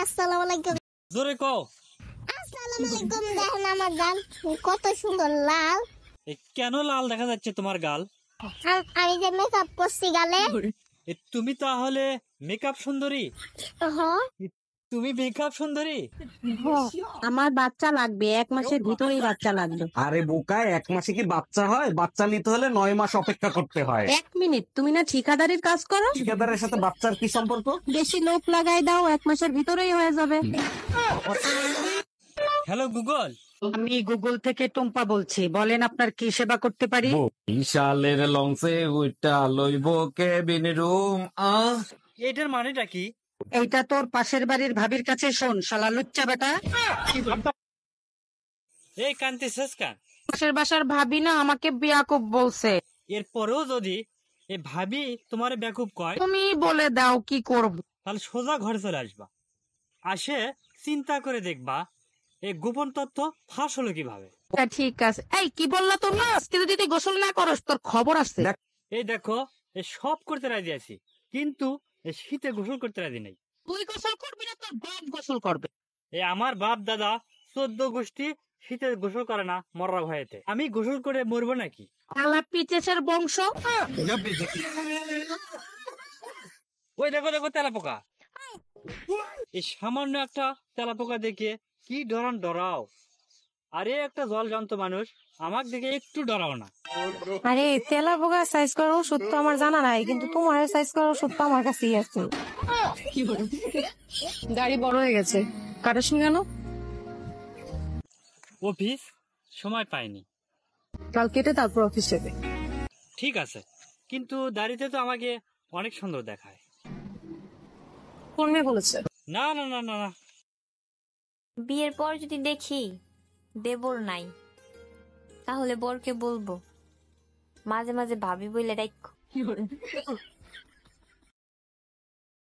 আসসালামু আলাইকুম। জোরে কও। আসসালামু আলাইকুম। দেখেন আমার গাল কত সুন্দর লাল। কেন লাল দেখা যাচ্ছে তোমার গাল? আমি যে মেকআপ করছি গালে। তুমি তাহলে মেকআপ সুন্দরী? হ্যাঁ। তুমি মেকআপ সুন্দরী? আমার বাচ্চা লাগবে, 1 মাসের ভিতরেই বাচ্চা লাগবে। আরে বোকা, 1 মাসে কি বাচ্চা হয়? বাচ্চা নিতে হলে 9 মাস অপেক্ষা করতে হয়। 1 মিনিট, তুমি না ঠিকাদারির কাজ করো? ঠিকাদারের সাথে বাচ্চার কি সম্পর্ক? বেশি লোক লাগাই দাও, 1 মাসের ভিতরেই হয়ে যাবে। Hello Google. আমি গুগল থেকে টুম্পা বলছি, বলেন আপনার কি সেবা করতে পারি? বিশালের লঞ্চে উইটা লইব কেবিন রুম। এটার মানেটা কি? এইটা তোর পাশের বাড়ির ভাবির কাছে শোন, শালা লুচ্চা বেটা। এই কান্তি শেষ কান। পাশের বাসার ভাবি না আমাকে বিয়াকুব বলছে। এরপরেও যদি এ ভাবি তোমার বেকুব কয়, তুমি বলে দাও কি করব। তাহলে সোজা ঘরে চলে আসবা। আসে চিন্তা করে দেখবা এই গোপন তথ্য ফাঁস হলো কিভাবে। ঠিক আছে। এই কি বললা তুমি? আজকে যদি তুই গোসল না করস তোর খবর আছে। এই দেখো, এ সব করতে রাজি আছি, কিন্তু এই শীতে গোসল করতে রাজি নাই। তুই গোসল করবি না, তোর বাপ গোসল করবে। এই আমার বাপ দাদা 14 গোষ্ঠী শীতে গোসল করে না মরার ভয়েতে। আমি গোসল করে মরবো নাকি? আলা পিচেসের বংশ। ওই দেখো দেখো তেলাপোকা। এই সামান্য একটা তেলাপোকা দেখে কি ডরাও। আরে একটা জল জান্ত মানুষ, আমাকে দেখে একটু ডরাও না। আরে তেলাপোকা সাইজ করার ওষুধ তো আমার জানা নাই, কিন্তু তোমার সাইজ করার ওষুধ তো আমার কাছেই আছে। গাড়ি বড় হয়ে গেছে, কাটাসনি কেন? অফিস সময় পাইনি। কাল কেটে তারপর অফিস যাবে। ঠিক আছে, কিন্তু দাড়িতে তো আমাকে অনেক সুন্দর দেখায়। কোন মেয়ে বলেছে? না না না না না, বিয়ের পর যদি দেখি দেবর নাই, তাহলে বরকে বলবো মাঝে মাঝে ভাবি বইলে ডাইক।